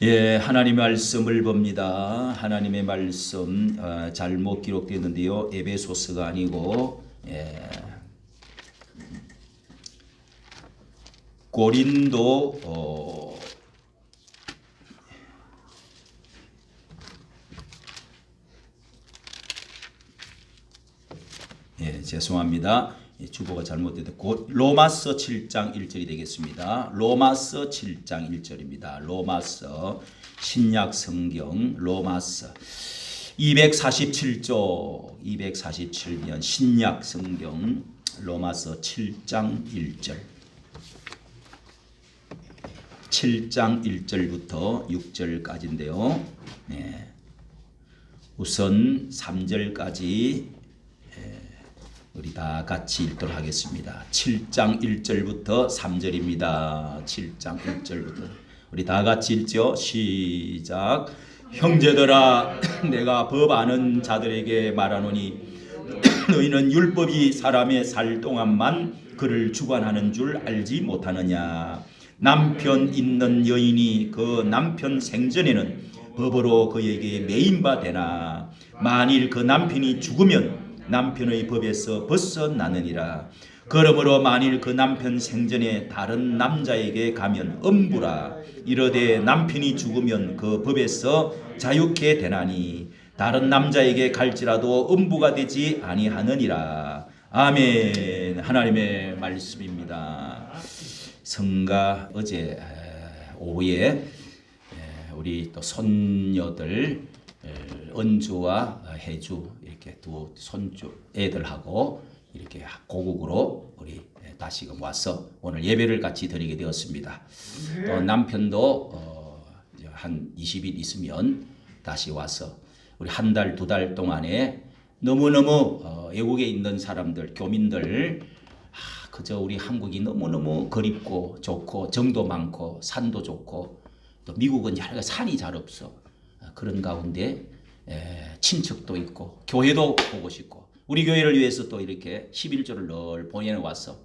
예, 하나님의 말씀을 봅니다. 하나님의 말씀 잘못 기록되어 있는데요. 에베소서가 아니고 고린도 죄송합니다. 주보가 잘못되었고 로마서 7장 1절이 되겠습니다. 로마서 7장 1절입니다. 로마서 신약 성경 로마서 247조 247년 신약 성경 로마서 7장 1절 7장 1절부터 6절까지인데요. 우선 3절까지 우리 다 같이 읽도록 하겠습니다. 7장 1절부터 3절입니다. 7장 1절부터 우리 다 같이 읽죠. 시작. 형제들아 내가 법 아는 자들에게 말하노니 너희는 율법이 사람의 살 동안만 그를 주관하는 줄 알지 못하느냐. 남편 있는 여인이 그 남편 생전에는 법으로 그에게 매인바 되나 만일 그 남편이 죽으면 남편의 법에서 벗어나느니라. 그러므로 만일 그 남편 생전에 다른 남자에게 가면 엄부라. 이르되 남편이 죽으면 그 법에서 자유케 되나니 다른 남자에게 갈지라도 엄부가 되지 아니하느니라. 아멘. 하나님의 말씀입니다. 성가 어제 오후에 우리 또 손녀들 은주와 혜주 이렇게 두 손주 애들하고 이렇게 고국으로 우리 다시금 와서 오늘 예배를 같이 드리게 되었습니다. 또 남편도 한 20일 있으면 다시 와서 우리 한 달, 두 달 동안에 너무너무 외국에 있는 사람들, 교민들 그저 우리 한국이 너무너무 그립고 좋고 정도 많고 산도 좋고 또 미국은 여러 산이 잘 없어. 그런 가운데 친척도 있고 교회도 보고 싶고 우리 교회를 위해서 또 이렇게 11조를 늘 보내와서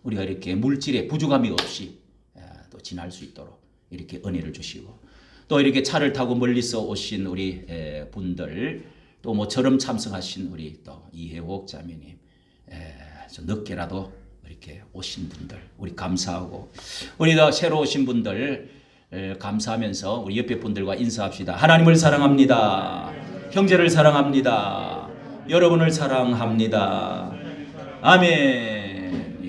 우리가 이렇게 물질에 부족함이 없이 또 지날 수 있도록 이렇게 은혜를 주시고 또 이렇게 차를 타고 멀리서 오신 우리 분들 또 모처럼 참석하신 우리 또 이혜옥 자매님 좀 늦게라도 이렇게 오신 분들 우리 감사하고 우리 더 새로 오신 분들 감사하면서 우리 옆에 분들과 인사합시다. 하나님을 사랑합니다. 형제를 사랑합니다. 여러분을 사랑합니다. 아멘.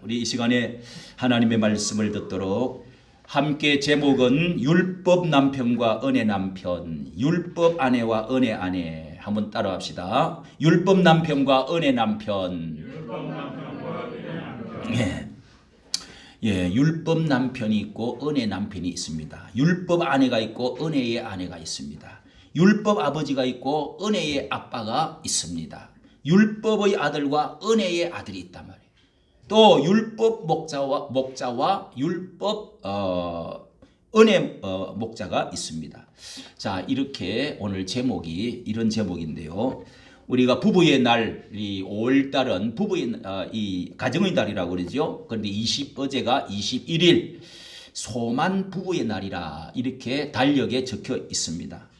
우리 이 시간에 하나님의 말씀을 듣도록 함께 제목은 율법 남편과 은혜 남편, 율법 아내와 은혜 아내 한번 따라합시다. 율법 남편과 은혜 남편. 율법 남편이 있고 은혜 남편이 있습니다. 율법 아내가 있고 은혜의 아내가 있습니다. 율법 아버지가 있고 은혜의 아빠가 있습니다. 율법의 아들과 은혜의 아들이 있단 말이에요. 또 율법 목자와 율법 은혜 목자가 있습니다. 자, 이렇게 오늘 제목이 이런 제목인데요. 우리가 부부의 날, 이 5월달은 부부의 이 가정의 달이라고 그러죠. 그런데 어제가 21일 소만 부부의 날이라 이렇게 달력에 적혀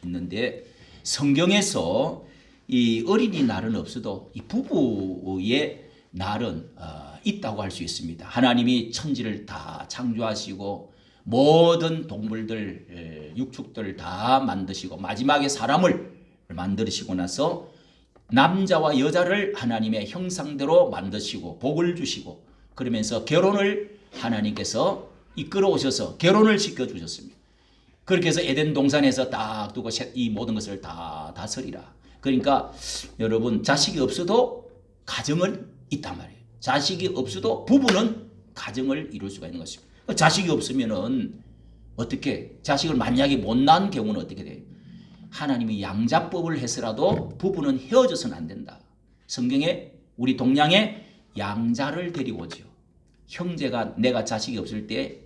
있는데 성경에서 이 어린이날은 없어도 이 부부의 날은 있다고 할 수 있습니다. 하나님이 천지를 다 창조하시고 모든 동물들, 육축들 다 만드시고 마지막에 사람을 만드시고 나서 남자와 여자를 하나님의 형상대로 만드시고 복을 주시고 그러면서 결혼을 하나님께서 이끌어 오셔서 결혼을 시켜주셨습니다. 그렇게 해서 에덴 동산에서 딱 두고 이 모든 것을 다 다스리라. 그러니까 여러분 자식이 없어도 가정은 있단 말이에요. 자식이 없어도 부부는 가정을 이룰 수가 있는 것입니다. 자식이 없으면은 어떻게 자식을 만약에 못 낳은 경우는 어떻게 돼요? 하나님이 양자법을 해서라도 부부는 헤어져서는 안 된다. 성경에 우리 동양에 양자를 데리고 오죠. 형제가 내가 자식이 없을 때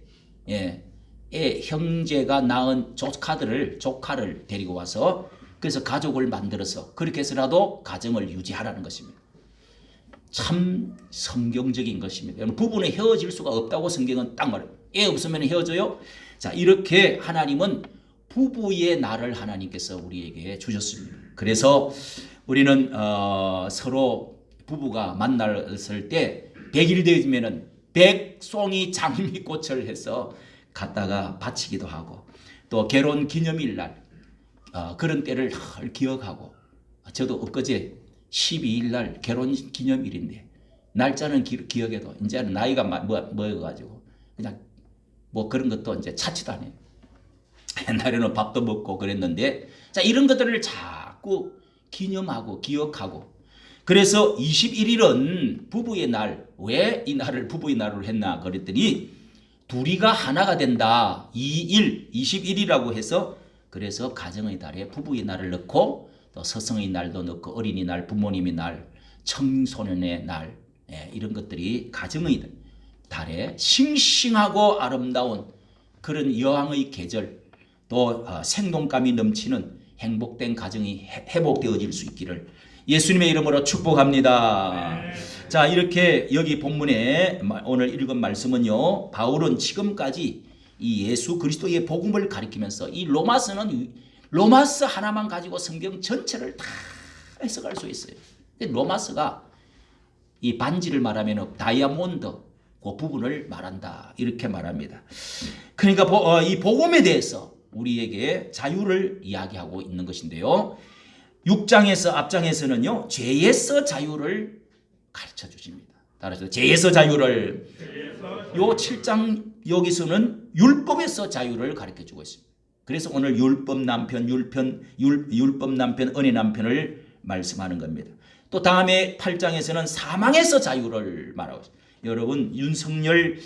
형제가 낳은 조카를 데리고 와서 그래서 가족을 만들어서 그렇게 해서라도 가정을 유지하라는 것입니다. 참 성경적인 것입니다. 부부는 헤어질 수가 없다고 성경은 딱 말해요. 애 없으면 헤어져요. 자, 이렇게 하나님은 부부의 날을 하나님께서 우리에게 주셨습니다. 그래서 우리는 서로 부부가 만났을 때 100일 되면은 100송이 장미꽃을 해서 갖다가 바치기도 하고, 또 결혼 기념일 날 그런 때를 기억하고, 저도 엊그제 12일 날 결혼 기념일인데 날짜는 기억해도 이제는 나이가 먹어가지고 그냥 뭐 그런 것도 이제 찾지도 않아요. 옛날에는 밥도 먹고 그랬는데, 자, 이런 것들을 자꾸 기념하고 기억하고, 그래서 21일은 부부의 날. 왜 이 날을 부부의 날로 했나 그랬더니 둘이가 하나가 된다. 21이라고 해서, 그래서 가정의 달에 부부의 날을 넣고 또 서성의 날도 넣고 어린이날, 부모님의 날, 청소년의 날, 이런 것들이 가정의 달에 싱싱하고 아름다운 그런 여왕의 계절, 또 생동감이 넘치는 행복된 가정이 회복되어질 수 있기를 예수님의 이름으로 축복합니다. 자, 이렇게 여기 본문에 오늘 읽은 말씀은요, 바울은 지금까지 이 예수 그리스도의 복음을 가리키면서 이 로마서 하나만 가지고 성경 전체를 다 해석할 수 있어요. 로마서가 이 반지를 말하면 다이아몬드 그 부분을 말한다, 이렇게 말합니다. 그러니까 이 복음에 대해서 우리에게 자유를 이야기하고 있는 것인데요, 6장에서 앞장에서는요 죄에서 자유를 가르쳐 주십니다. 따라서 죄에서 자유를, 요 7장 여기서는 율법에서 자유를 가르쳐 주고 있습니다. 그래서 오늘 율법 남편, 율법 남편, 은혜 남편을 말씀하는 겁니다. 또 다음에 8장에서는 사망에서 자유를 말하고 있습니다. 여러분, 윤석열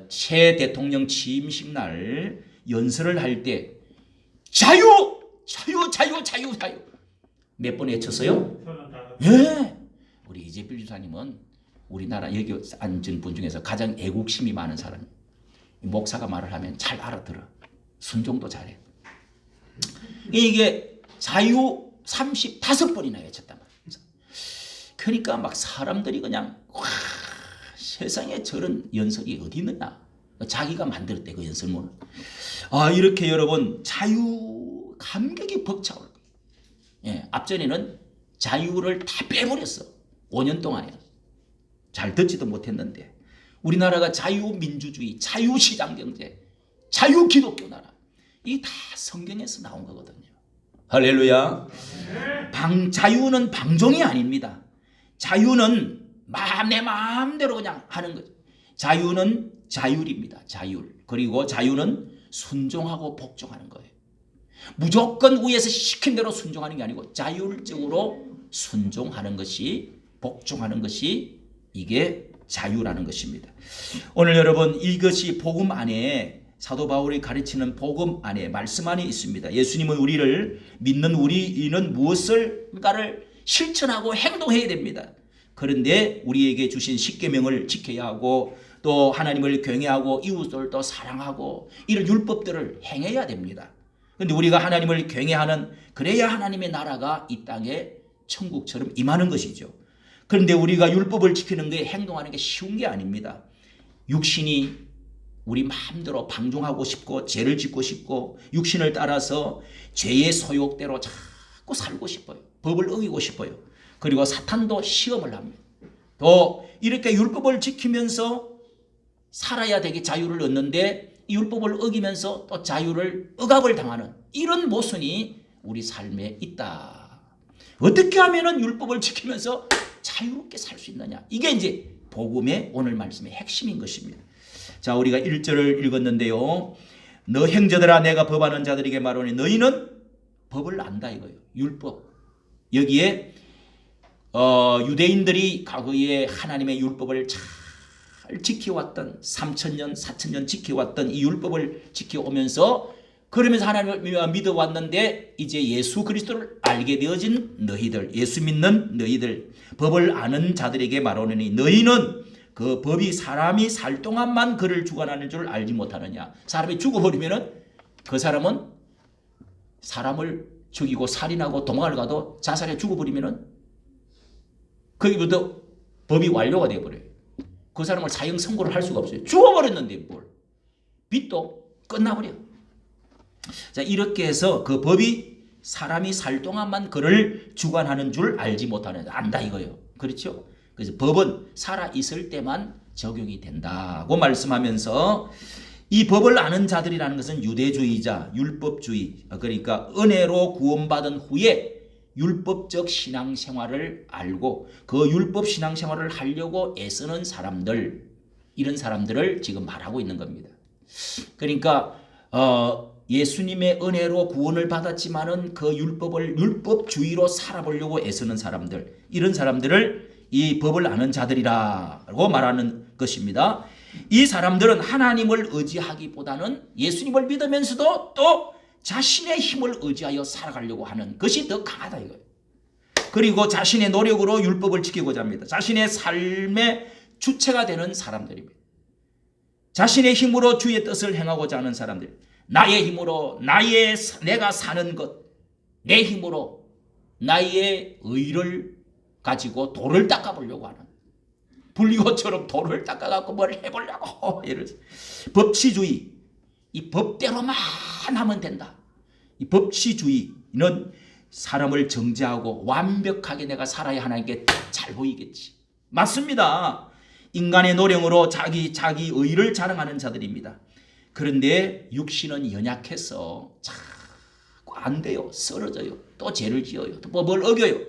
새 대통령 취임식 날 연설을 할 때 자유 몇 번 외쳤어요? 예. 우리 이재필 주사님은 우리나라 여기 앉은 분 중에서 가장 애국심이 많은 사람이에요. 목사가 말을 하면 잘 알아들어. 순종도 잘해. 이게 자유 35번이나 외쳤단 말이에요. 그러니까 막 사람들이 그냥 와, 세상에 저런 연설이 어디 있느냐. 자기가 만들었대 그 연설문을. 이렇게 여러분 자유 감격이 벅차올 거예요. 예, 앞전에는 자유를 다 빼버렸어. 5년 동안에 잘 듣지도 못했는데, 우리나라가 자유민주주의, 자유시장경제, 자유기독교 나라, 이 다 성경에서 나온 거거든요. 할렐루야. 자유는 방종이 아닙니다. 자유는 내 마음대로 그냥 하는 거죠. 자유는 자율입니다. 자율. 그리고 자유는 순종하고 복종하는 거예요. 무조건 위에서 시킨 대로 순종하는 게 아니고 자율적으로 순종하는 것이, 복종하는 것이, 이게 자유라는 것입니다. 오늘 여러분, 이것이 복음 안에, 사도 바울이 가르치는 복음 안에, 말씀 안에 있습니다. 예수님은 우리를 믿는 우리는 무엇을가를 실천하고 행동해야 됩니다. 그런데 우리에게 주신 십계명을 지켜야 하고, 또 하나님을 경외하고 이웃을 또 사랑하고, 이런 율법들을 행해야 됩니다. 그런데 우리가 하나님을 경외하는, 그래야 하나님의 나라가 이 땅에 천국처럼 임하는 것이죠. 그런데 우리가 율법을 지키는 게, 행동하는 게 쉬운 게 아닙니다. 육신이 우리 마음대로 방종하고 싶고 죄를 짓고 싶고 육신을 따라서 죄의 소욕대로 자꾸 살고 싶어요. 법을 어기고 싶어요. 그리고 사탄도 시험을 합니다. 또 이렇게 율법을 지키면서 살아야 되게 자유를 얻는데 이 율법을 어기면서 또 자유를 억압을 당하는 이런 모순이 우리 삶에 있다. 어떻게 하면 율법을 지키면서 자유롭게 살 수 있느냐. 이게 이제 복음의 오늘 말씀의 핵심인 것입니다. 자, 우리가 1절을 읽었는데요. 너 형제들아, 내가 법하는 자들에게 말하노니 너희는 법을 안다 이거예요. 율법. 여기에 유대인들이 과거에 하나님의 율법을 잘 지켜왔던 3000년, 4000년 지켜왔던 이 율법을 지켜오면서, 그러면서 하나님을 믿어왔는데 이제 예수 그리스도를 알게 되어진 너희들, 예수 믿는 너희들, 법을 아는 자들에게 말하노니 너희는 그 법이 사람이 살 동안만 그를 주관하는 줄 알지 못하느냐. 사람이 죽어버리면은 그 사람은 사람을 죽이고 살인하고 도망을 가도 자살해 죽어버리면은 거기부터 법이 완료가 되어버려요. 그 사람을 사형 선고를 할 수가 없어요. 죽어버렸는데 뭘. 빚도 끝나버려. 자, 이렇게 해서 그 법이 사람이 살 동안만 그를 주관하는 줄 알지 못하는, 안다 이거예요. 그렇죠? 그래서 법은 살아 있을 때만 적용이 된다고 말씀하면서, 이 법을 아는 자들이라는 것은 유대주의자, 율법주의, 그러니까 은혜로 구원받은 후에 율법적 신앙생활을 알고 그 율법 신앙생활을 하려고 애쓰는 사람들, 이런 사람들을 지금 말하고 있는 겁니다. 그러니까 예수님의 은혜로 구원을 받았지만은 그 율법주의로 살아보려고 애쓰는 사람들, 이런 사람들을 이 법을 아는 자들이라고 말하는 것입니다. 이 사람들은 하나님을 의지하기보다는 예수님을 믿으면서도 또 자신의 힘을 의지하여 살아가려고 하는 것이 더 강하다 이거예요. 그리고 자신의 노력으로 율법을 지키고자 합니다. 자신의 삶의 주체가 되는 사람들입니다. 자신의 힘으로 주의 뜻을 행하고자 하는 사람들, 나의 힘으로 내가 사는 것, 내 힘으로 나의 의를 가지고 돌을 닦아보려고 하는, 불리고처럼 돌을 닦아갖고 뭘 해보려고, 법치주의, 이 법대로만 하면 된다. 이 법치주의는 사람을 정죄하고 완벽하게 내가 살아야 하나님께 잘 보이겠지. 맞습니다. 인간의 노력으로 자기 의를 자랑하는 자들입니다. 그런데 육신은 연약해서 자꾸 안 돼요. 쓰러져요. 또 죄를 지어요. 또 법을 어겨요.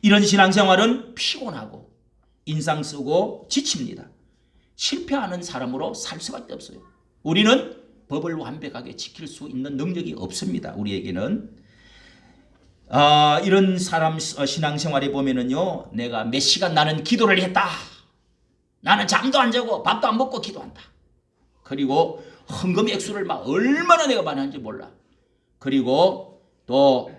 이런 신앙생활은 피곤하고 인상 쓰고 지칩니다. 실패하는 사람으로 살 수밖에 없어요. 우리는 법을 완벽하게 지킬 수 있는 능력이 없습니다. 우리에게는. 이런 사람 신앙생활에 보면은요, 내가 몇 시간 나는 기도를 했다. 나는 잠도 안 자고 밥도 안 먹고 기도한다. 그리고 헌금 액수를 막 얼마나 내가 많이 하는지 몰라. 그리고 또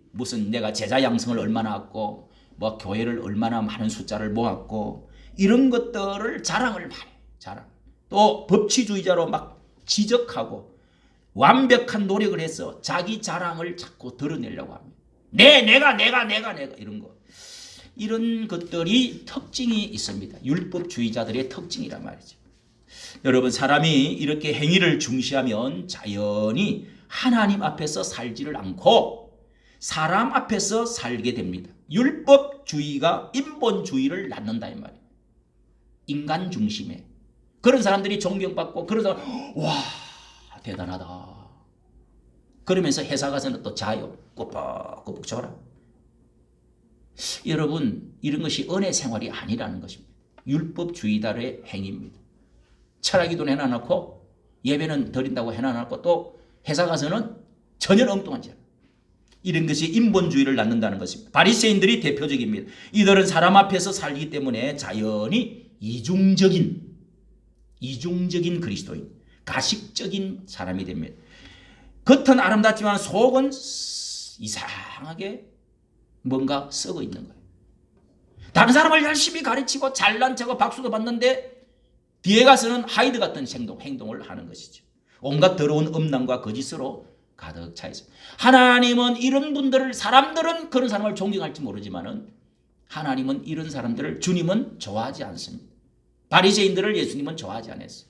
무슨 내가 제자 양성을 얼마나 했고, 뭐 교회를 얼마나 많은 숫자를 모았고, 이런 것들을 자랑을 많이 해. 자랑. 또 법치주의자로 막 지적하고 완벽한 노력을 해서 자기 자랑을 자꾸 드러내려고 합니다. 내가 이런 거. 이런 것들이 특징이 있습니다. 율법주의자들의 특징이란 말이죠. 여러분, 사람이 이렇게 행위를 중시하면 자연히 하나님 앞에서 살지를 않고 사람 앞에서 살게 됩니다. 율법주의가 인본주의를 낳는다 이 말이에요. 인간 중심에. 그런 사람들이 존경받고, 그런 사람, 와, 대단하다. 그러면서 회사 가서는 또 자요. 꾸벅꾸벅 줘라. 여러분, 이런 것이 은혜 생활이 아니라는 것입니다. 율법주의자의 행위입니다. 철학기도는 해놔놓고 예배는 드린다고 해놔놓고 또 회사 가서는 전혀 엉뚱한 짓. 이런 것이 인본주의를 낳는다는 것입니다. 바리새인들이 대표적입니다. 이들은 사람 앞에서 살기 때문에 자연히 이중적인 그리스도인, 가식적인 사람이 됩니다. 겉은 아름답지만 속은 이상하게 뭔가 썩어 있는 거예요. 다른 사람을 열심히 가르치고 잘난 척하고 박수도 받는데 뒤에 가서는 하이드 같은 행동을 하는 것이죠. 온갖 더러운 음란과 거짓으로 가득 차 있어요. 하나님은 이런 분들을, 사람들은 그런 사람을 존경할지 모르지만은 하나님은 이런 사람들을, 주님은 좋아하지 않습니다. 바리새인들을 예수님은 좋아하지 않았어요.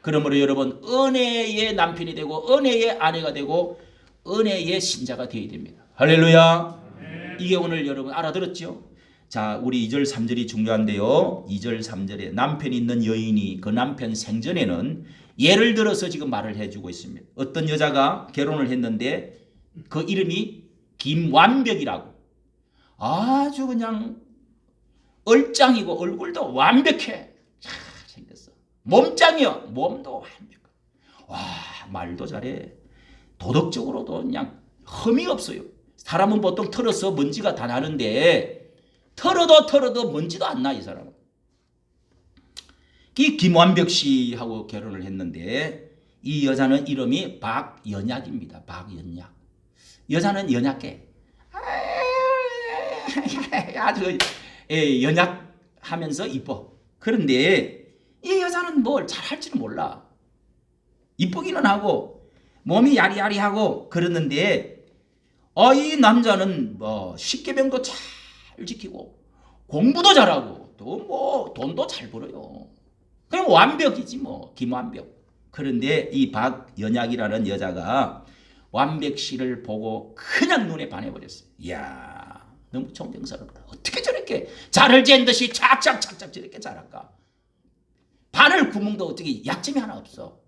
그러므로 여러분, 은혜의 남편이 되고 은혜의 아내가 되고 은혜의 신자가 되어야 됩니다. 할렐루야. 이게 오늘 여러분 알아들었죠? 자, 우리 2절 3절이 중요한데요. 2절 3절에 남편이 있는 여인이 그 남편 생전에는, 예를 들어서 지금 말을 해주고 있습니다. 어떤 여자가 결혼을 했는데 그 이름이 김완벽이라고, 아주 그냥 얼짱이고 얼굴도 완벽해. 잘 생겼어. 몸짱이요. 몸도 완벽해. 와, 말도 잘해. 도덕적으로도 그냥 흠이 없어요. 사람은 보통 털어서 먼지가 다 나는데 털어도 먼지도 안 나, 이 사람은. 이 김완벽 씨하고 결혼을 했는데 이 여자는 이름이 박연약입니다. 박연약. 여자는 연약해. 아주 연약하면서 이뻐. 그런데 이 여자는 뭘 잘할지는 몰라. 이쁘기는 하고 몸이 야리야리하고 그러는데 이 남자는 뭐 십계명도 잘 지키고 공부도 잘하고 또 뭐 돈도 잘 벌어요. 그냥 완벽이지 뭐. 김완벽. 그런데 이 박연약이라는 여자가 완벽씨를 보고 그냥 눈에 반해버렸어요. 이야, 너무 존경스럽다. 어떻게 저렇게 잘을 잰 듯이 착착착착 저렇게 잘할까? 바늘 구멍도 어떻게 약점이 하나 없어.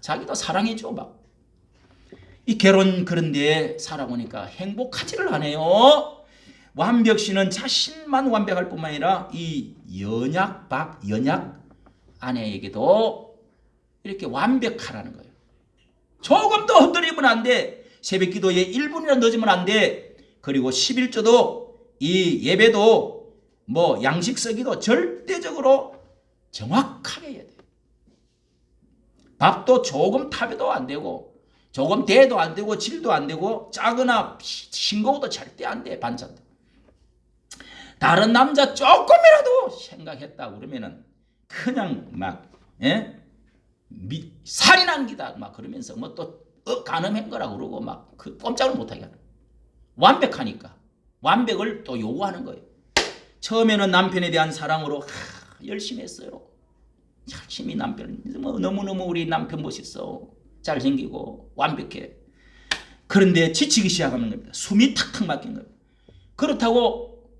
자기도 사랑해줘 막. 이 결혼 그런 데에 살아보니까 행복하지를 않아요. 완벽씨는 자신만 완벽할 뿐만 아니라 이 박연약 아내에게도 이렇게 완벽하라는 거예요. 조금 더 헛들이면 안 돼. 새벽 기도에 1분이나 늦으면 안 돼. 그리고 11조도 이 예배도 뭐 양식 서기도 절대적으로 정확하게 해야 돼. 밥도 조금 타벼도 안 되고 조금 대도 안 되고 질도 안 되고 짜거나 싱거워도 절대 안 돼. 반찬도. 다른 남자 조금이라도 생각했다 그러면은 그냥 막 살이 남기다 막 그러면서 뭐 또 간음한 거라고 그러고 막 그 꼼짝을 못하게 하는. 완벽하니까 완벽을 또 요구하는 거예요. 처음에는 남편에 대한 사랑으로 열심히 했어요. 열심히 남편 너무너무 우리 남편 멋있어. 잘생기고 완벽해. 그런데 지치기 시작하는 겁니다. 숨이 탁탁 막힌 거예요. 그렇다고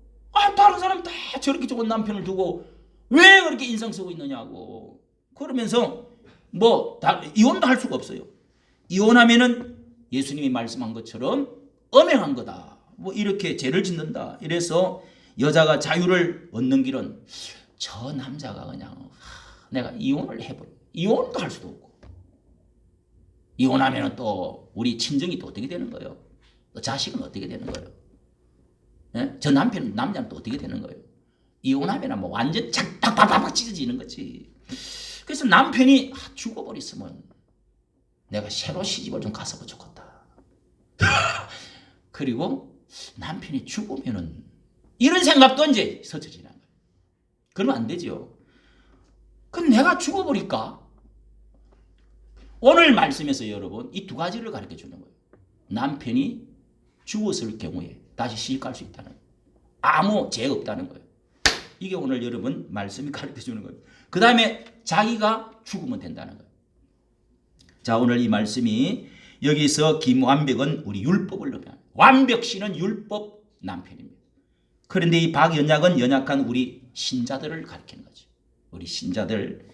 다른 사람 다 저렇게 좋은 남편을 두고 왜 그렇게 인상 쓰고 있느냐고. 그러면서 뭐 이혼도 할 수가 없어요. 이혼하면은 예수님이 말씀한 것처럼 엄행한 거다. 뭐 이렇게 죄를 짓는다. 이래서 여자가 자유를 얻는 길은 저 남자가 그냥 내가 이혼을 해버려. 이혼도 할 수도 없고. 이혼하면은 또 우리 친정이 또 어떻게 되는 거예요? 또 자식은 어떻게 되는 거예요? 예? 저 남자는 또 어떻게 되는 거예요? 이혼하면 뭐 완전 팍팍팍팍 찢어지는 거지. 그래서 남편이 죽어버렸으면 내가 새로 시집을 좀 가서 좋겠다. 그리고 남편이 죽으면은 이런 생각도 이제 서쳐지는 거예요. 그러면 안 되죠. 그럼 내가 죽어버릴까? 오늘 말씀에서 여러분 이 두 가지를 가르쳐 주는 거예요. 남편이 죽었을 경우에 다시 시집갈 수 있다는 거예요. 아무 죄 없다는 거예요. 이게 오늘 여러분 말씀이 가르쳐 주는 거예요. 그 다음에 자기가 죽으면 된다는 거예요. 자, 오늘 이 말씀이 여기서 김완벽은 우리 율법을 의미합니다. 완벽씨는 율법 남편입니다. 그런데 이 박연약은 연약한 우리 신자들을 가리키는 거죠. 우리 신자들.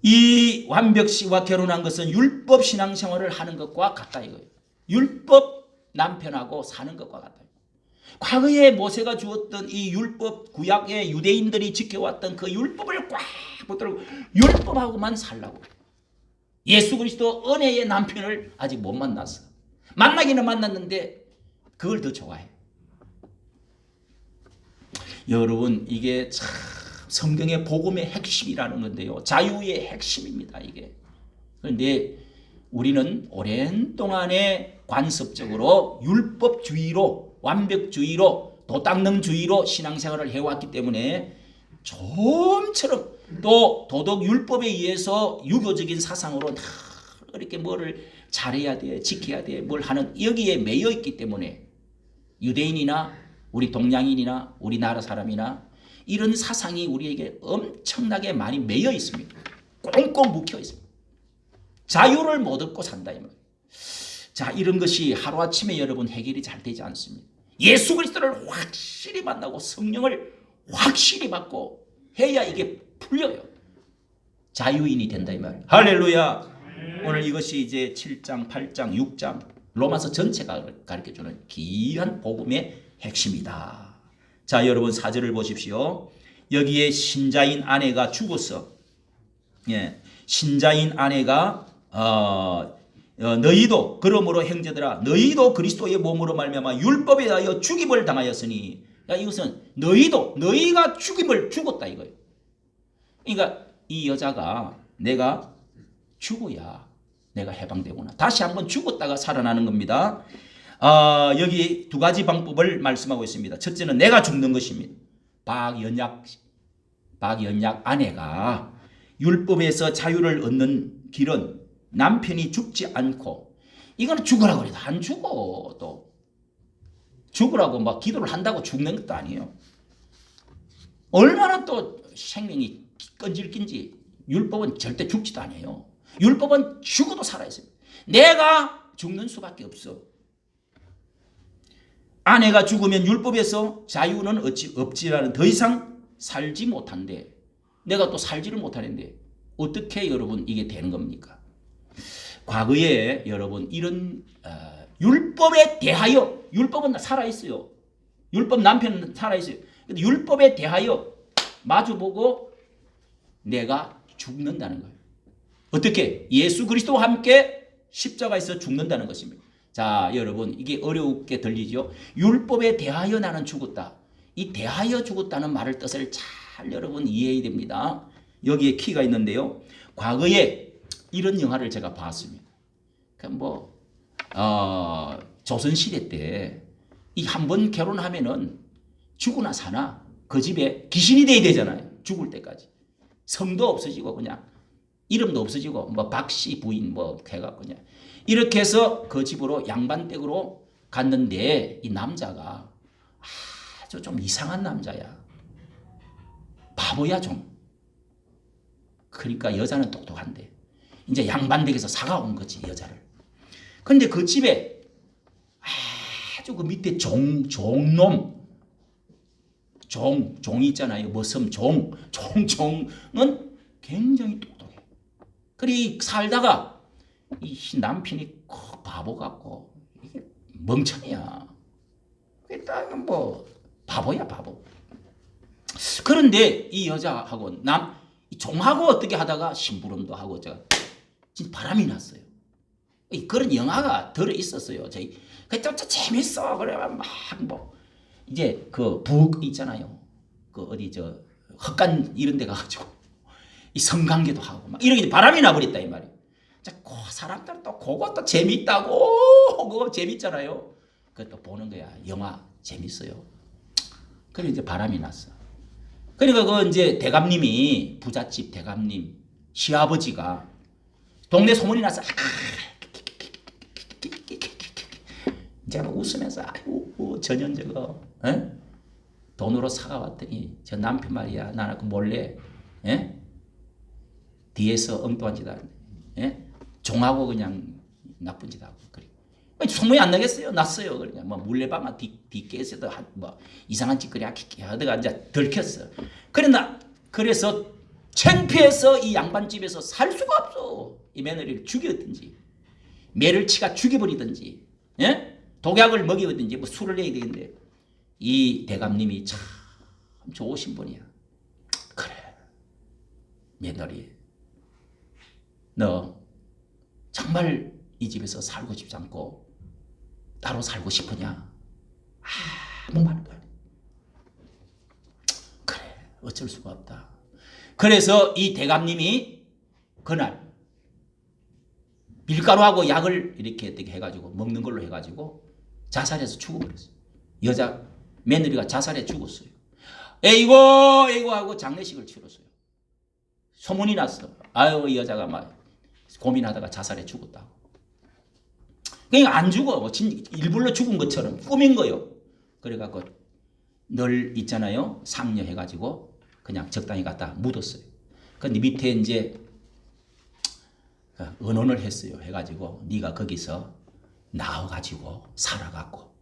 이 완벽씨와 결혼한 것은 율법 신앙생활을 하는 것과 같다 이거예요. 율법 남편하고 사는 것과 같다. 과거에 모세가 주었던 이 율법 구약의 유대인들이 지켜왔던 그 율법을 꽉 붙들고 율법하고만 살라고. 예수 그리스도 은혜의 남편을 아직 못 만났어. 만나기는 만났는데 그걸 더 좋아해. 여러분 이게 참 성경의 복음의 핵심이라는 건데요. 자유의 핵심입니다. 이게. 그런데 우리는 오랜 동안에 관습적으로 율법주의로 완벽주의로 도당능주의로 신앙생활을 해왔기 때문에 좀처럼 또 도덕율법에 의해서 유교적인 사상으로 이렇게 뭐를 잘해야 돼 지켜야 돼 뭘 하는 여기에 매여 있기 때문에 유대인이나 우리 동양인이나 우리나라 사람이나 이런 사상이 우리에게 엄청나게 많이 매여 있습니다. 꽁꽁 묵혀 있습니다. 자유를 못 얻고 산다 이 말이에요. 자, 이런 것이 하루아침에 여러분 해결이 잘 되지 않습니다. 예수 그리스도를 확실히 만나고 성령을 확실히 받고 해야 이게 풀려요. 자유인이 된다 이 말이에요. 할렐루야. 오늘 이것이 이제 7장, 8장, 6장 로마서 전체가 가르쳐주는 귀한 복음의 핵심이다. 자, 여러분 4절을 보십시오. 여기에 신자인 아내가 죽었어. 예, 신자인 아내가 너희도 그러므로 형제들아 너희도 그리스도의 몸으로 말미암아 율법에 의하여 죽임을 당하였으니. 야, 이것은 너희가 죽었다 이거예요. 그러니까 이 여자가 내가 죽어야 내가 해방되구나. 다시 한번 죽었다가 살아나는 겁니다. 여기 두 가지 방법을 말씀하고 있습니다. 첫째는 내가 죽는 것입니다. 박연약 아내가 율법에서 자유를 얻는 길은 남편이 죽지 않고 이거는 죽으라고 그래도 안 죽어. 또 죽으라고 막 기도를 한다고 죽는 것도 아니에요. 얼마나 또 생명이 끈질긴지 율법은 절대 죽지도 않아요. 율법은 죽어도 살아있어요. 내가 죽는 수밖에 없어. 아내가 죽으면 율법에서 자유는 없지라는 더 이상 살지 못한대. 내가 또 살지를 못하는데 어떻게 여러분 이게 되는 겁니까? 과거에 여러분 이런 율법에 대하여 율법은 살아있어요. 율법 남편은 살아있어요. 근데 율법에 대하여 마주보고 내가 죽는다는 거예요. 어떻게? 예수 그리스도와 함께 십자가에서 죽는다는 것입니다. 자, 여러분 이게 어렵게 들리죠? 율법에 대하여 나는 죽었다. 이 대하여 죽었다는 말을 뜻을 잘 여러분 이해해야 됩니다. 여기에 키가 있는데요. 과거에 이런 영화를 제가 봤습니다. 조선시대 때 이 한 번 결혼하면은 죽으나 사나 그 집에 귀신이 돼야 되잖아요. 죽을 때까지. 성도 없어지고 그냥 이름도 없어지고 뭐 박씨 부인 뭐 해가 그냥 이렇게 해서 그 집으로 양반댁으로 갔는데 이 남자가 아주 좀 이상한 남자야. 바보야 좀. 그러니까 여자는 똑똑한데 이제 양반댁에서 사가온 거지 여자를. 근데 그 집에 아주 그 밑에 종놈 종이 있잖아요. 머슴 종은 굉장히 똑똑해. 그리 살다가 이 남편이 바보 같고 이게 멍청이야. 일단 뭐 바보야 바보. 그런데 이 여자하고 이 종하고 어떻게 하다가 심부름도 하고 진짜 바람이 났어요. 그런 영화가 들어 있었어요. 저희 그때 재밌어. 그래면 막 이제 그 북 있잖아요. 그 어디 헛간 이런 데 가가지고 이 성관계도 하고 막 이렇게 바람이 나버렸다 이 말이에요. 그 사람들은 또 그것도 재밌다고 그거 재밌잖아요. 그것도 보는 거야. 영화 재밌어요. 그래 이제 바람이 났어. 그러니까 그 이제 대감님이 부잣집 대감님 시아버지가 동네 소문이 나서 이제 웃으면서 아이고 전현 저거 돈으로 사가왔더니 저 남편 말이야 나는 그 몰래 뒤에서 엉뚱한 짓 하는데 종하고 그냥 나쁜 짓 하고 그래. 소문이 안 나겠어요? 났어요. 그러냐 뭐 물레방아 뒷개에서도 뭐 이상한 짓거리 하다가 이제 들켰어. 그래서 창피해서 이 양반집에서 살 수가 없어. 이 며느리를 죽였든지 매를 치가 죽여버리든지 독약을 먹이든지 뭐 술을 내야 되겠는데 이 대감님이 참 좋으신 분이야. 그래 며느리 너 정말 이 집에서 살고 싶지 않고 따로 살고 싶으냐? 아무 말도 안 해. 그래 어쩔 수가 없다. 그래서 이 대감님이 그날 밀가루하고 약을 이렇게 어떻게 해가지고 먹는 걸로 해가지고 자살해서 죽어버렸어요. 여자 며느리가 자살해 죽었어요. 에이고 하고 장례식을 치렀어요. 소문이 났어. 아유 이 여자가 막 고민하다가 자살해 죽었다고. 그러니까 안 죽어. 일부러 죽은 것처럼 꾸민 거요. 그래갖고 늘 있잖아요. 상녀해가지고 그냥 적당히 갖다 묻었어요. 근데 밑에 이제 언언을 했어요. 해가지고 네가 거기서 나와가지고 살아갖고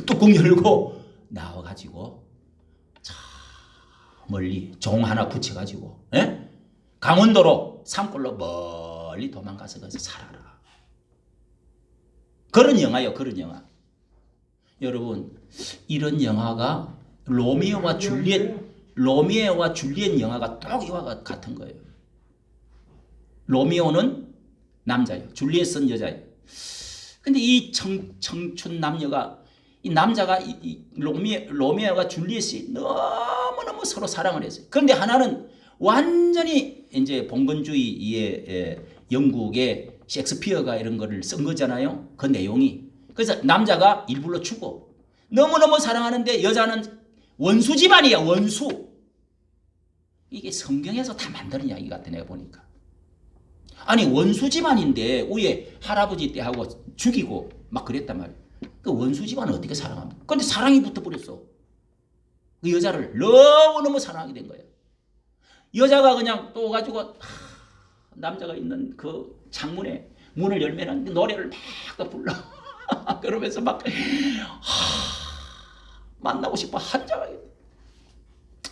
뚜껑 열고 나와가지고 저 멀리 종 하나 붙여가지고 강원도로 산골로 멀리 도망가서 거기서 살아라. 그런 영화요. 그런 영화. 여러분 이런 영화가 로미오와 줄리엣 영화가 딱 이와 같은 거예요. 로미오는 남자예요. 줄리엣은 여자예요. 근데 이 청춘 남녀가 이 남자가 로미오가 줄리엣이 너무너무 서로 사랑을 했어요. 그런데 하나는 완전히 이제 봉건주의의 영국의 셰익스피어가 이런 거를 쓴 거잖아요. 그 내용이. 그래서 남자가 일부러 죽어. 너무너무 사랑하는데 여자는 원수 집안이야. 원수. 이게 성경에서 다 만드는 이야기 같아 내가 보니까. 아니 원수 집안인데 위에 할아버지 때하고 죽이고 막 그랬단 말이야. 그 원수 집안은 어떻게 사랑합니까? 근데 사랑이 붙어버렸어. 그 여자를 너무너무 사랑하게 된 거야. 여자가 그냥 또 가지고 남자가 있는 그 창문에 문을 열면은 노래를 막 불러. 그러면서 막 만나고 싶어 한장하게.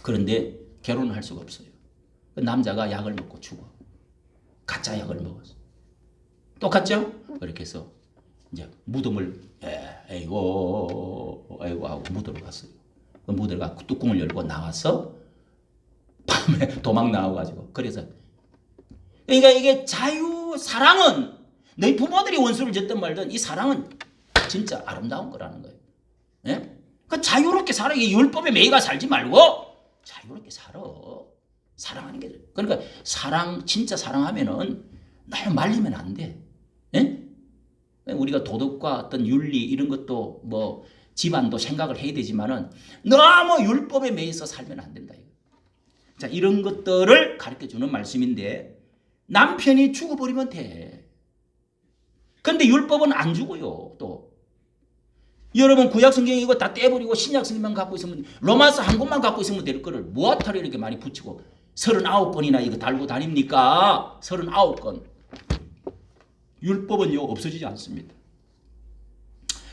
그런데 결혼을 할 수가 없어요. 그 남자가 약을 먹고 죽어. 가짜 약을 먹었어. 똑같죠? 그렇게 해서 이제 무덤을 아이고 하고 무덤을 갔어요. 그 무덤가 뚜껑을 열고 나와서 밤에 도망 나와가지고 그래서 그러니까 이게 사랑은 너희 부모들이 원수를 졌든 말든 이 사랑은 진짜 아름다운 거라는 거예요. 예? 그 자유롭게 살아. 이 율법에 매이가 살지 말고 자유롭게 살아. 사랑하는 게. 그러니까 진짜 사랑하면은 너무 말리면 안 돼. 예? 우리가 도덕과 어떤 윤리 이런 것도 뭐 집안도 생각을 해야 되지만은 너무 율법에 매여서 살면 안 된다. 자, 이런 것들을 가르쳐 주는 말씀인데 남편이 죽어버리면 돼. 근데 율법은 안 죽어요. 또 여러분 구약 성경 이거 다 떼버리고 신약 성경만 갖고 있으면 로마서 한 권만 갖고 있으면 될 거를 뭐하타로 이렇게 많이 붙이고 39권이나 이거 달고 다닙니까? 39권. 율법은요 없어지지 않습니다.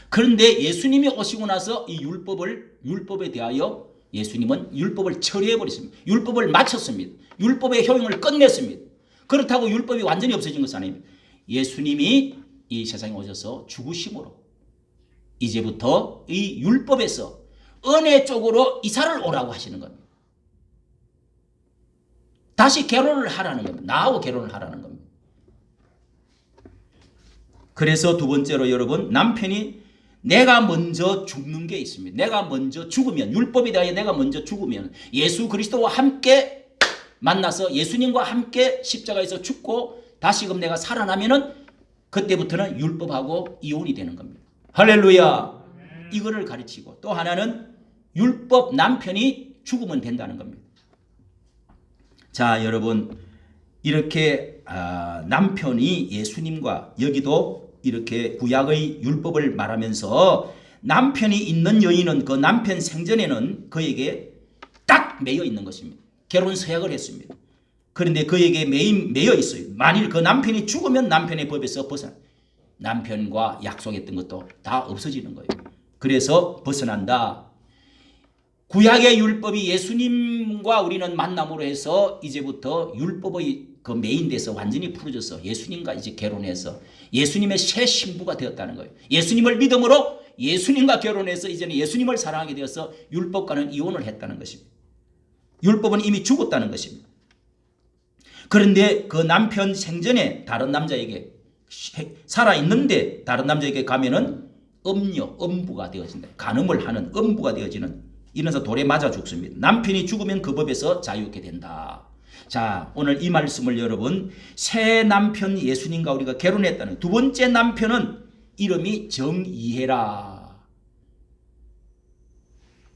그런데 예수님이 오시고 나서 이 율법에 대하여 예수님은 율법을 처리해 버렸습니다. 율법을 마쳤습니다. 율법의 효용을 끝냈습니다. 그렇다고 율법이 완전히 없어진 것은 아닙니다. 예수님이 이 세상에 오셔서 죽으심으로 이제부터 이 율법에서 은혜 쪽으로 이사를 오라고 하시는 겁니다. 다시 결혼을 하라는 겁니다. 나하고 결혼을 하라는 겁니다. 그래서 두 번째로 여러분 남편이 내가 먼저 죽는 게 있습니다. 내가 먼저 죽으면 율법에 대하여 내가 먼저 죽으면 예수 그리스도와 함께 만나서 예수님과 함께 십자가에서 죽고 다시금 내가 살아나면은 그때부터는 율법하고 이혼이 되는 겁니다. 할렐루야. 이거를 가르치고 또 하나는 율법 남편이 죽으면 된다는 겁니다. 자 여러분 이렇게 남편이 예수님과 여기도 이렇게 구약의 율법을 말하면서 남편이 있는 여인은 그 남편 생전에는 그에게 딱 매여 있는 것입니다. 결혼 서약을 했습니다. 그런데 그에게 매여 있어요. 만일 그 남편이 죽으면 남편의 법에서 남편과 약속했던 것도 다 없어지는 거예요. 그래서 벗어난다. 구약의 율법이 예수님과 우리는 만남으로 해서 이제부터 율법의 그 메인돼서 완전히 풀어져서 예수님과 이제 결혼해서 예수님의 새 신부가 되었다는 거예요. 예수님을 믿음으로 예수님과 결혼해서 이제는 예수님을 사랑하게 되어서 율법과는 이혼을 했다는 것입니다. 율법은 이미 죽었다는 것입니다. 그런데 그 남편 생전에 다른 남자에게 살아있는데 다른 남자에게 가면은 음부가 되어진다. 간음을 하는 음부가 되어지는 이래서 돌에 맞아 죽습니다. 남편이 죽으면 그 법에서 자유케 된다. 자 오늘 이 말씀을 여러분 새 남편 예수님과 우리가 결혼했다는 두 번째 남편은 이름이 정이해라.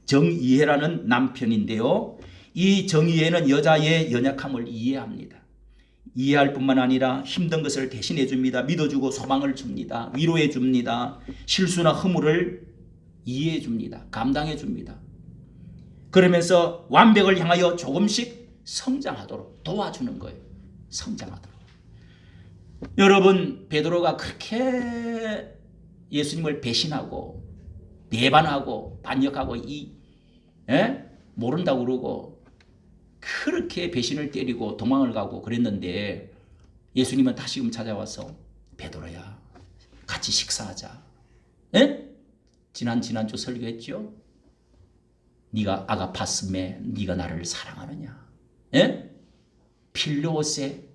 정이해라는 남편인데요. 이 정이해는 여자의 연약함을 이해합니다. 이해할 뿐만 아니라 힘든 것을 대신해 줍니다. 믿어주고 소망을 줍니다. 위로해 줍니다. 실수나 허물을 이해해 줍니다. 감당해 줍니다. 그러면서 완벽을 향하여 조금씩 성장하도록 도와주는 거예요. 성장하도록. 여러분 베드로가 그렇게 예수님을 배신하고 배반하고 반역하고 모른다고 그러고 그렇게 배신을 때리고 도망을 가고 그랬는데 예수님은 다시금 찾아와서 베드로야 같이 식사하자. 지난주 설교했죠? 네가 아가파스메 네가 나를 사랑하느냐? 필로세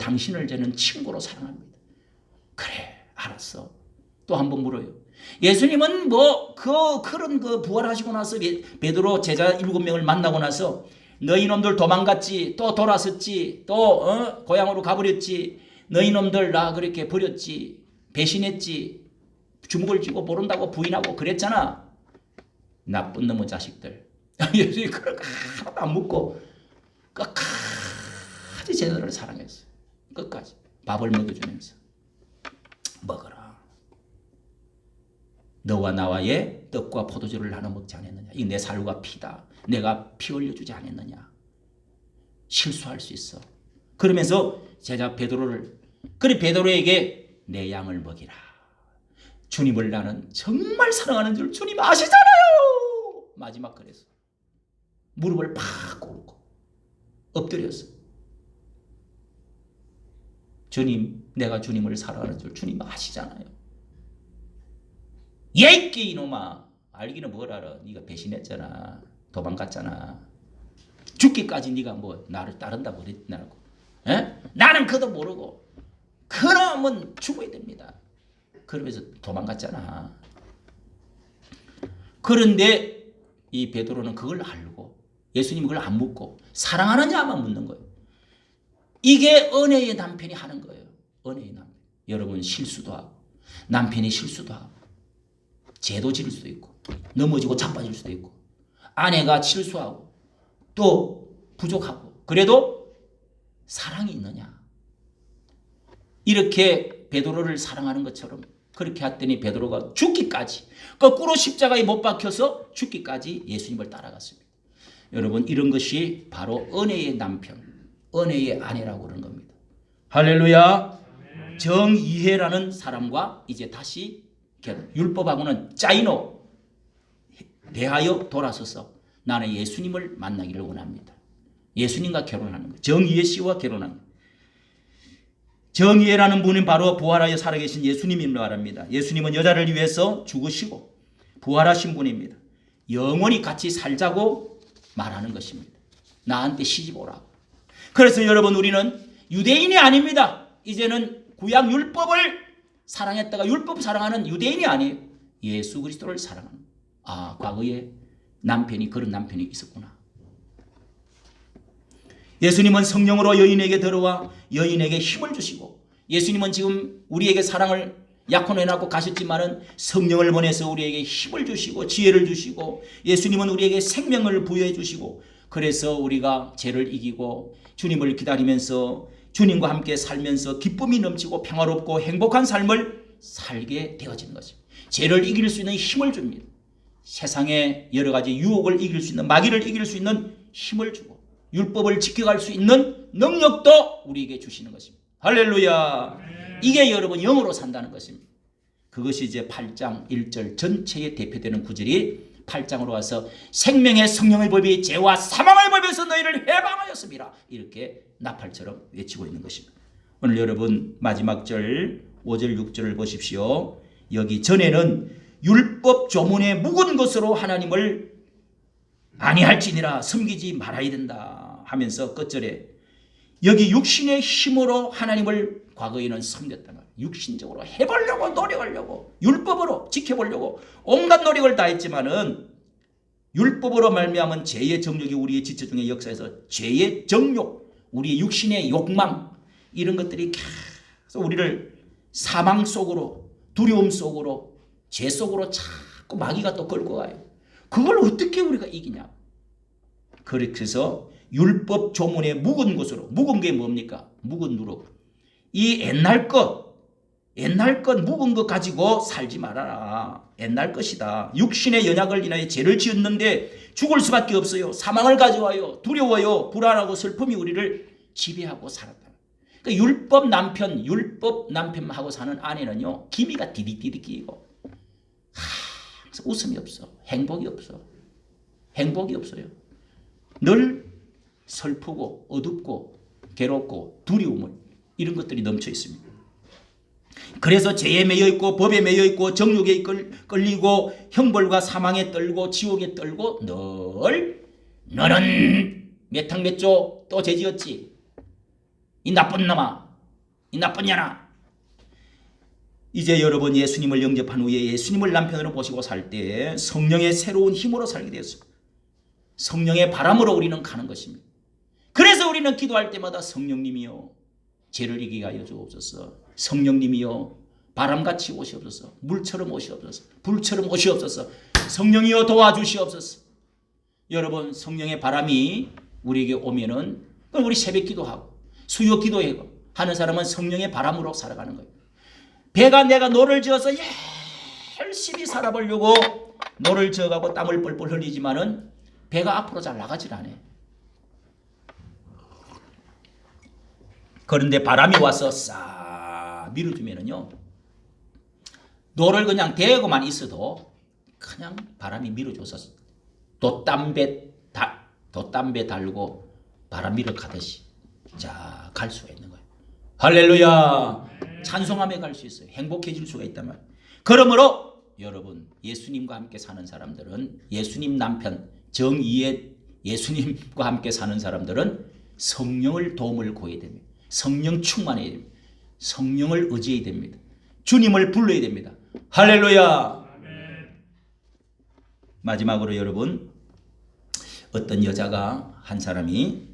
당신을 저는 친구로 사랑합니다. 그래 알았어. 또 한 번 물어요. 예수님은 그런 부활하시고 나서 베드로 제자 7명을 만나고 나서 너희 놈들 도망갔지 또 돌아섰지 또 고향으로 가버렸지 너희 놈들 나 그렇게 버렸지 배신했지 주먹을 쥐고 모른다고 부인하고 그랬잖아. 나쁜 놈의 자식들. 예수님이 그렇게 하나도 안 묻고 끝까지 제자들을 사랑했어요. 끝까지 밥을 먹여주면서 먹어라. 너와 나와의 떡과 포도주를 나눠 먹지 않았느냐. 이게 내 살과 피다. 내가 피 흘려주지 않았느냐. 실수할 수 있어. 그러면서 제자 베드로에게 내 양을 먹이라. 주님을 나는 정말 사랑하는 줄 주님 아시잖아요. 마지막 그래서 무릎을 팍 꿇고 엎드렸어. 주님, 내가 주님을 사랑하는 줄 주님 아시잖아요. 예끼 이놈아, 알기는 뭘 알아. 네가 배신했잖아. 도망갔잖아. 죽기까지 네가 뭐 나를 따른다고 그랬나고. 나는 그도 모르고 그놈은 죽어야 됩니다. 그러면서 도망갔잖아. 그런데 이 베드로는 그걸 알고 예수님 그걸 안 묻고 사랑하느냐만 묻는 거예요. 이게 은혜의 남편이 하는 거예요. 은혜의 남편. 여러분 실수도 하고 남편이 실수도 하고 죄도 지을 수도 있고 넘어지고 자빠질 수도 있고 아내가 실수하고 또 부족하고 그래도 사랑이 있느냐. 이렇게 베드로를 사랑하는 것처럼 그렇게 했더니 베드로가 죽기까지 거꾸로 십자가에 못 박혀서 죽기까지 예수님을 따라갔습니다. 여러분 이런 것이 바로 은혜의 남편, 은혜의 아내라고 그러는 겁니다. 할렐루야. 정이해라는 사람과 이제 다시 결혼. 율법하고는 짜이노 대하여 돌아서서 나는 예수님을 만나기를 원합니다. 예수님과 결혼하는 것. 정이해 씨와 결혼하는 것. 정이해라는 분은 바로 부활하여 살아계신 예수님임을 말합니다. 예수님은 여자를 위해서 죽으시고 부활하신 분입니다. 영원히 같이 살자고 말하는 것입니다. 나한테 시집 오라고. 그래서 여러분 우리는 유대인이 아닙니다. 이제는 구약 율법을 사랑했다가 율법 사랑하는 유대인이 아니에요. 예수 그리스도를 사랑하는. 과거에 남편이 그런 남편이 있었구나. 예수님은 성령으로 여인에게 들어와 여인에게 힘을 주시고 예수님은 지금 우리에게 사랑을 약혼해놓고 가셨지만은 성령을 보내서 우리에게 힘을 주시고 지혜를 주시고 예수님은 우리에게 생명을 부여해 주시고 그래서 우리가 죄를 이기고 주님을 기다리면서 주님과 함께 살면서 기쁨이 넘치고 평화롭고 행복한 삶을 살게 되어지는 것입니다. 죄를 이길 수 있는 힘을 줍니다. 세상의 여러 가지 유혹을 이길 수 있는 마귀를 이길 수 있는 힘을 주고 율법을 지켜갈 수 있는 능력도 우리에게 주시는 것입니다. 할렐루야. 이게 여러분 영으로 산다는 것입니다. 그것이 이제 8장 1절 전체에 대표되는 구절이 8장으로 와서 생명의 성령의 법이 죄와 사망의 법에서 너희를 해방하였습니다. 이렇게 나팔처럼 외치고 있는 것입니다. 오늘 여러분 마지막 절 5절 6절을 보십시오. 여기 전에는 율법 조문에 묵은 것으로 하나님을 아니할지니라 섬기지 말아야 된다 하면서 끝절에 여기 육신의 힘으로 하나님을 과거에는 섬겼단 말이에요. 육신적으로 해보려고 노력하려고 율법으로 지켜보려고 온갖 노력을 다했지만은 율법으로 말미암은 죄의 정욕이 우리의 지체 중에 역사에서 죄의 정욕, 우리의 육신의 욕망 이런 것들이 계속 우리를 사망 속으로 두려움 속으로 죄 속으로 자꾸 마귀가 또 끌고 가요. 그걸 어떻게 우리가 이기냐. 그래서 율법 조문에 묵은 것으로 묵은 게 뭡니까? 묵은 누룩. 이 옛날 것 묵은 것 가지고 살지 말아라. 옛날 것이다. 육신의 연약을 인하여 죄를 지었는데 죽을 수밖에 없어요. 사망을 가져와요. 두려워요. 불안하고 슬픔이 우리를 지배하고 살았다. 그러니까 율법 남편하고 사는 아내는요. 기미가 디딕디딕 끼고 웃음이 없어. 행복이 없어. 행복이 없어요. 늘 슬프고 어둡고 괴롭고 두려움을 이런 것들이 넘쳐 있습니다. 그래서 죄에 매여 있고 법에 매여 있고 정욕에 끌리고 형벌과 사망에 떨고 지옥에 떨고 늘 너는 몇 탕 몇 조 또 죄지었지. 이 나쁜 놈아. 이 나쁜 년아. 이제 여러분 예수님을 영접한 후에 예수님을 남편으로 모시고 살 때 성령의 새로운 힘으로 살게 되었습니다. 성령의 바람으로 우리는 가는 것입니다. 그래서 우리는 기도할 때마다 성령님이여 죄를 이기게 하여 주옵소서. 성령님이여 바람같이 오시옵소서. 물처럼 오시옵소서. 불처럼 오시옵소서. 성령이여 도와주시옵소서. 여러분 성령의 바람이 우리에게 오면은 우리 새벽 기도하고 수요 기도하고 하는 사람은 성령의 바람으로 살아가는 거예요. 배가 내가 노를 지어서 열심히 살아보려고 노를 지어가고 땀을 뻘뻘 흘리지만은 배가 앞으로 잘 나가질 않아요. 그런데 바람이 와서 싹 밀어주면은요, 노를 그냥 대고만 있어도 그냥 바람이 밀어줘서 돛담배 달고 바람 밀어 가듯이 자, 갈 수가 있는 거예요. 할렐루야. 찬송함에 갈 수 있어요. 행복해질 수가 있단 말이에요. 그러므로 여러분, 예수님과 함께 사는 사람들은, 예수님 남편 정의의 예수님과 함께 사는 사람들은 성령을 도움을 구해야 됩니다. 성령 충만해야 됩니다. 성령을 의지해야 됩니다. 주님을 불러야 됩니다. 할렐루야. 마지막으로 여러분, 어떤 여자가 한 사람이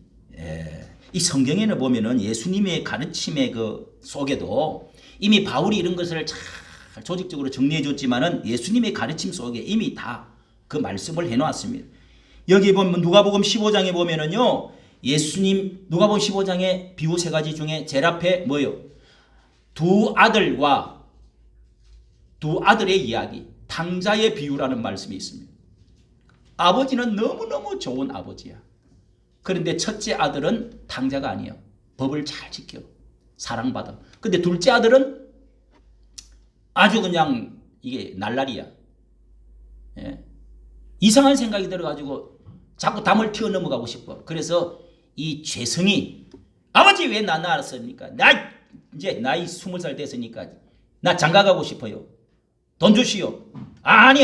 이 성경에는 보면은 예수님의 가르침의 그 속에도 이미 바울이 이런 것을 잘 조직적으로 정리해 줬지만은 예수님의 가르침 속에 이미 다 그 말씀을 해 놓았습니다. 여기 보면 누가복음 15장에 보면은요, 예수님 누가복음 15장에 비유 세 가지 중에 제일 앞에 뭐요? 두 아들의 이야기, 탕자의 비유라는 말씀이 있습니다. 아버지는 너무너무 좋은 아버지야. 그런데 첫째 아들은 탕자가 아니에요. 법을 잘 지켜. 사랑받아. 근데 둘째 아들은 아주 그냥 이게 날라리야. 예. 이상한 생각이 들어가지고 자꾸 담을 튀어넘어가고 싶어. 그래서 이 죄성이, 아버지 왜 나 낳았습니까? 이제 나이 20살 됐으니까 나 장가가고 싶어요. 돈 주시오. 아니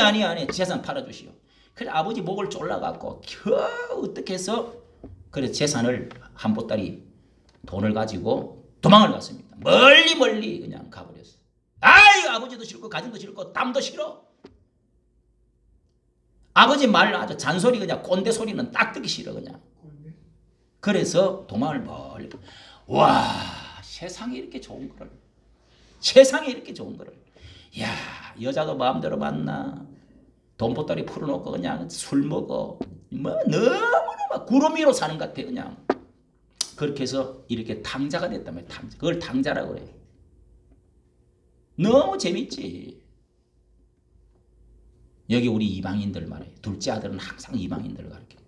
재산 팔아주시오. 그래 아버지 목을 졸라갖고 겨우 어떻게 해서 그래서 재산을 한 보따리 돈을 가지고 도망을 갔습니다. 멀리 그냥 가버렸어. 아이 아버지도 싫고 가정도 싫고 땀도 싫어. 아버지 말 아주 잔소리 그냥 꼰대 소리는 딱 듣기 싫어 그냥. 그래서 도망을 멀리. 와, 세상에 이렇게 좋은 거를. 야, 여자도 마음대로 만나. 돈 보따리 풀어놓고 그냥 술 먹어. 뭐 너무너무 구름 위로 사는 것 같아 그냥. 그렇게 해서 이렇게 탕자가 됐다며. 탕자. 그걸 탕자라고 그래. 너무 재밌지. 여기 우리 이방인들 말이에요. 둘째 아들은 항상 이방인들을 가르쳐요.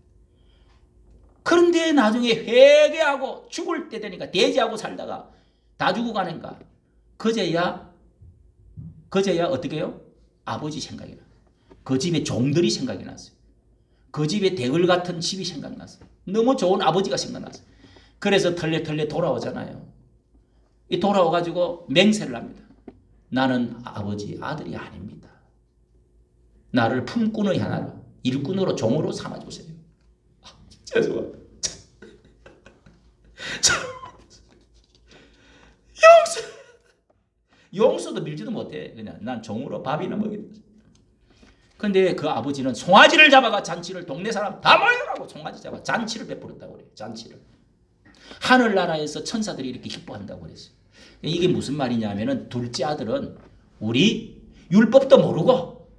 그런데 나중에 회개하고 죽을 때 되니까 대지하고 살다가 다 죽고 가는가. 그제야 어떻게 해요? 아버지 생각이 나. 그 집에 종들이 생각이 났어요. 그 집에 대글 같은 집이 생각났어요. 너무 좋은 아버지가 생각났어요. 그래서 털레 돌아오잖아요. 이 돌아와가지고 맹세를 합니다. 나는 아버지 아들이 아닙니다. 나를 품꾼의 하나로 일꾼으로 종으로 삼아주세요. 죄송합니다. 용서도 밀지도 못해. 그냥 난 종으로 밥이나 먹이는. 근데 그 아버지는 송아지를 잡아가 잔치를 동네 사람 다 모여라고 송아지 잡아 잔치를 베풀었다고 그래요. 잔치를. 하늘나라에서 천사들이 이렇게 기뻐한다고 그랬어요. 이게 무슨 말이냐면은 둘째 아들은 우리 율법도 모르고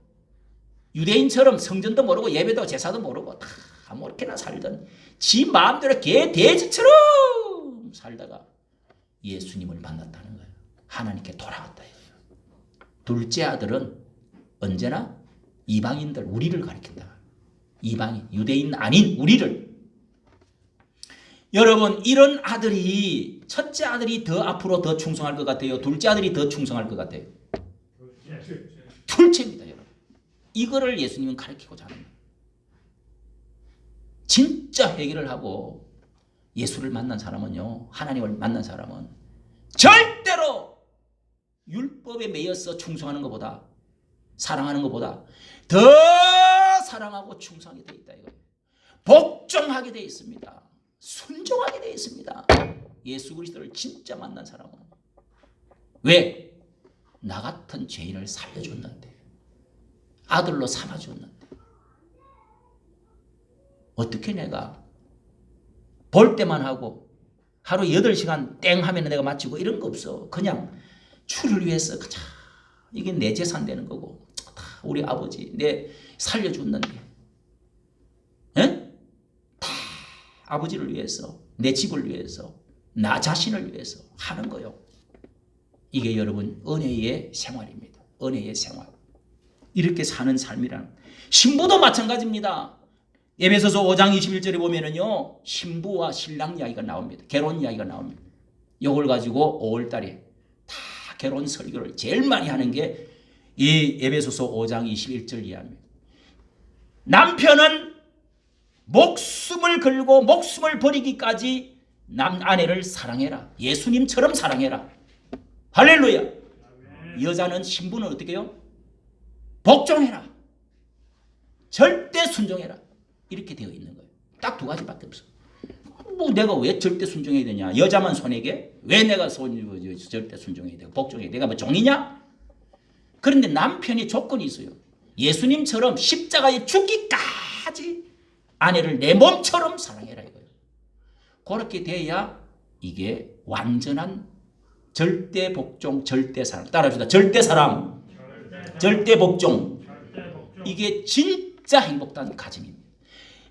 유대인처럼 성전도 모르고 예배도 제사도 모르고 다 아무렇게나 살던 지 마음대로 개 돼지처럼 살다가 예수님을 만났다는 거예요. 하나님께 돌아왔다. 둘째 아들은 언제나 이방인들 우리를 가리킨다. 이방인 유대인 아닌 우리를. 여러분 이런 아들이 첫째 아들이 더 앞으로 더 충성할 것 같아요? 둘째 아들이 더 충성할 것 같아요? 둘째입니다. 여러분. 이거를 예수님은 가르치고자 하는 거예요. 진짜 회개를 하고 예수를 만난 사람은요, 하나님을 만난 사람은 절대로 율법에 매여서 충성하는 것보다 사랑하는 것보다 더 사랑하고 충성하게 되어 있다 이거예요. 복종하게 되어 있습니다. 순종하게 되어 있습니다. 예수 그리스도를 진짜 만난 사람은. 왜? 나 같은 죄인을 살려줬는데, 아들로 삼아줬는데 어떻게 내가 볼 때만 하고 하루 8시간 땡 하면 내가 마치고 이런 거 없어. 그냥 주를 위해서 그냥 이게 내 재산 되는 거고 다 우리 아버지 내 살려줬는데 에? 다 아버지를 위해서 내 집을 위해서 나 자신을 위해서 하는 거요. 이게 여러분 은혜의 생활입니다. 은혜의 생활. 이렇게 사는 삶이란. 신부도 마찬가지입니다. 에베소서 5장 21절에 보면은요, 신부와 신랑 이야기가 나옵니다. 결혼 이야기가 나옵니다. 요걸 가지고 5월달에 다 결혼 설교를 제일 많이 하는 게 이 에베소서 5장 21절 이하입니다. 남편은 목숨을 걸고 목숨을 버리기까지 아내를 사랑해라. 예수님처럼 사랑해라. 할렐루야. 여자는 신부는 어떻게 해요? 복종해라. 절대 순종해라. 이렇게 되어 있는 거예요. 딱 두 가지밖에 없어. 뭐 내가 왜 절대 순종해야 되냐? 여자만 손해게? 왜 내가 절대 순종해야 되고 복종해야 돼? 내가 뭐 종이냐? 그런데 남편이 조건이 있어요. 예수님처럼 십자가에 죽기까지 아내를 내 몸처럼 사랑해라 이거예요. 그렇게 돼야 이게 완전한 절대 복종, 절대 사랑. 따라합시다. 절대 사랑, 절대 복종. 이게 진짜 행복한 가정입니다.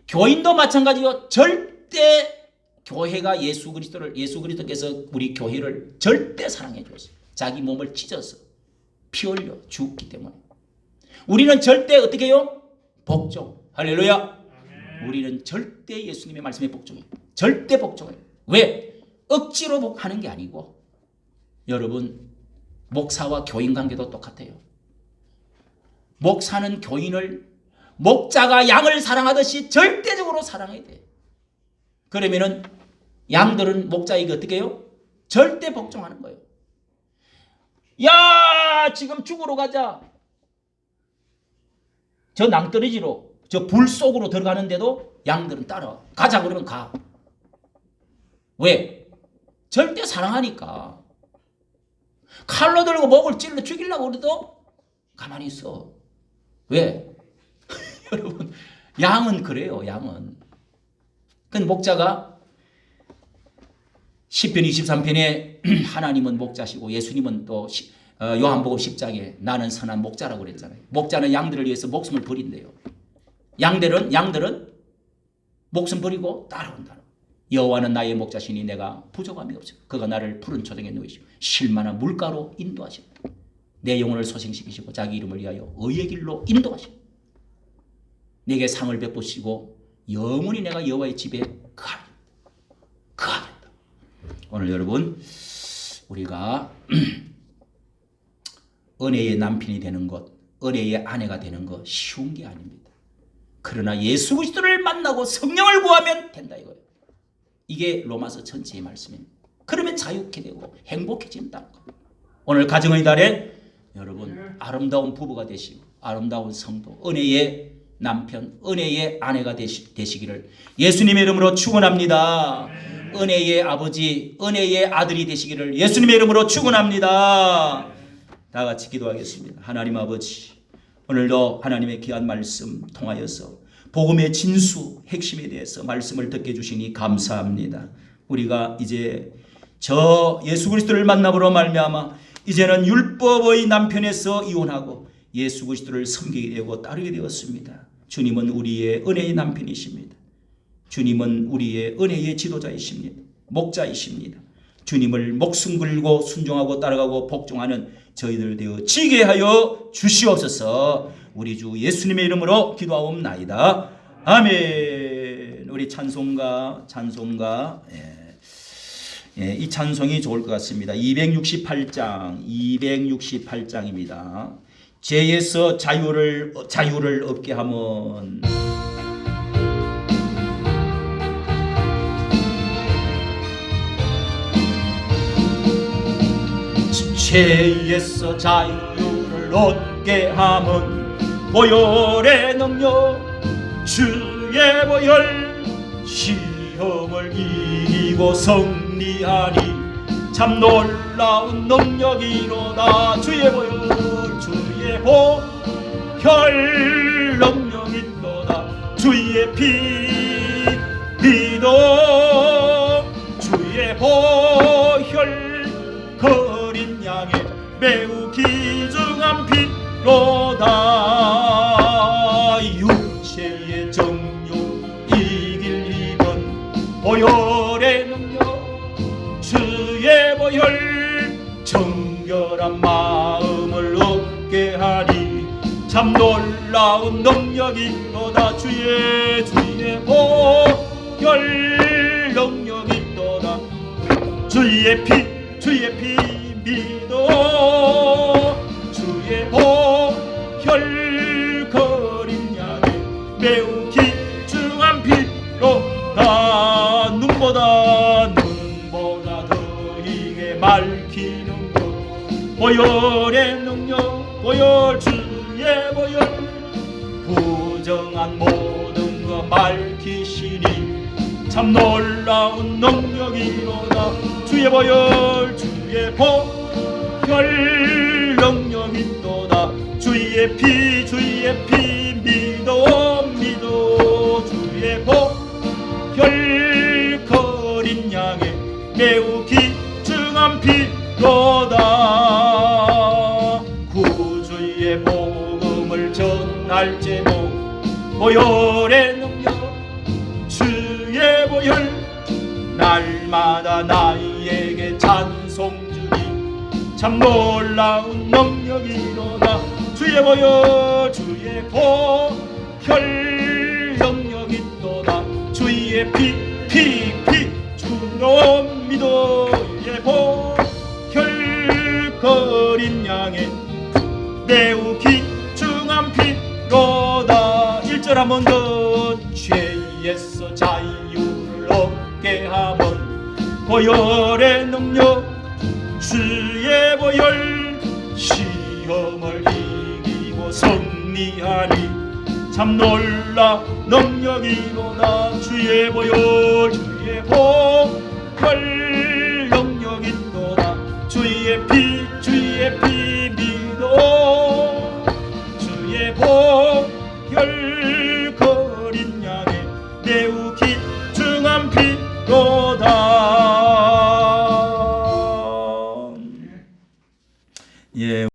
교인도 마찬가지요. 절대 교회가 예수 그리스도께서 우리 교회를 절대 사랑해 줬어요. 자기 몸을 찢어서 피 흘려 죽기 때문에. 우리는 절대 어떻게 해요? 복종. 할렐루야. 아멘. 우리는 절대 예수님의 말씀에 복종해요. 절대 복종해요. 왜? 억지로 하는 게 아니고 여러분 목사와 교인 관계도 똑같아요. 목사는 교인을 목자가 양을 사랑하듯이 절대적으로 사랑해야 돼. 그러면은 양들은 목자에게 어떻게 해요? 절대 복종하는 거예요. 야, 지금 죽으러 가자. 저 낭떠러지로 저 불 속으로 들어가는데도 양들은 따라 가자 그러면 가. 왜? 절대 사랑하니까. 칼로 들고 목을 찔러 죽이려고 그래도 가만히 있어. 왜? 여러분 양은 그래요. 양은. 그 목자가 시편 23편에 하나님은 목자시고 예수님은 또 요한복음 10장에 나는 선한 목자라고 그랬잖아요. 목자는 양들을 위해서 목숨을 버린대요. 양들은 목숨 버리고 따라온다. 여호와는 나의 목자시니 내가 부족함이 없어. 그가 나를 푸른 초장에 누이시고 실만한 물가로 인도하신다. 내 영혼을 소생시키시고 자기 이름을 위하여 의의 길로 인도하신다. 내게 상을 베푸시고 영원히 내가 여호와의 집에 거하겠다. 오늘 여러분 우리가 은혜의 남편이 되는 것, 은혜의 아내가 되는 것 쉬운 게 아닙니다. 그러나 예수 그리스도를 만나고 성령을 구하면 된다 이거예요. 이게 로마서 전체의 말씀입니다. 그러면 자유케 되고 행복해진다는 겁니다. 오늘 가정의 달에 여러분 아름다운 부부가 되시고 아름다운 성도, 은혜의 남편, 은혜의 아내가 되시기를 예수님의 이름으로 축원합니다. 은혜의 아버지, 은혜의 아들이 되시기를 예수님의 이름으로 축원합니다. 다 같이 기도하겠습니다. 하나님 아버지, 오늘도 하나님의 귀한 말씀 통하여서 복음의 진수, 핵심에 대해서 말씀을 듣게 해주시니 감사합니다. 우리가 이제 저 예수 그리스도를 만남으로 말미암아 이제는 율법의 남편에서 이혼하고 예수 그리스도를 섬기게 되고 따르게 되었습니다. 주님은 우리의 은혜의 남편이십니다. 주님은 우리의 은혜의 지도자이십니다. 목자이십니다. 주님을 목숨 걸고 순종하고 따라가고 복종하는 저희들 되어 지게 하여 주시옵소서. 우리 주 예수님의 이름으로 기도하옵나이다. 아멘. 우리 찬송가 이 찬송이 좋을 것 같습니다. 268장입니다. 죄에서 자유를 얻게 하면 죄에서 자유를 얻게 함은 보혈의 능력 주의 보혈 시험을 이기고 승리하니 참 놀라운 능력이로다. 주의 보혈 능력이로다. 주의 피도 주의 보혈 거린 양의 매우 귀중한 피로다. 육체의 정욕 이길 힘은 보혈의 능력 주의 보혈 정결한 마음을 얻게 하니 참 놀라운 능력이로다. 주의 보혈 능력이로다. 주의 피 믿어 주의 보혈 거린 양에 매우 귀중한 피로다 눈보다 더이게 맑히는 것 보혈의 능력 보혈 주의 보혈 부정한 모든 것 밝히시니 참 놀라운 능력이로다 주의 보혈 능력이도다 주의 피 믿어 주의 보혈 거린 양에 매우 귀중한 피로다 구주의 복음을 전할 제목 보혈의 능력 주의 보혈 날마다 나에게 찬송 주니 참 놀라운 능력이로다 주의 보혈 능력이도다 주의 피 주로 믿어 주의 보혈 거린 양에 매우 귀중한 피로다 1절 한 번 더 죄에서 자유를 얻게 함은 보혈의 능력 주의 보혈 시험을 이기고 승리하니 참 놀라 능력이로다 주의 보혈 능력이도다 주의 피 믿어 주의 보혈 거린 양에 매우 귀중한 피로다. 예.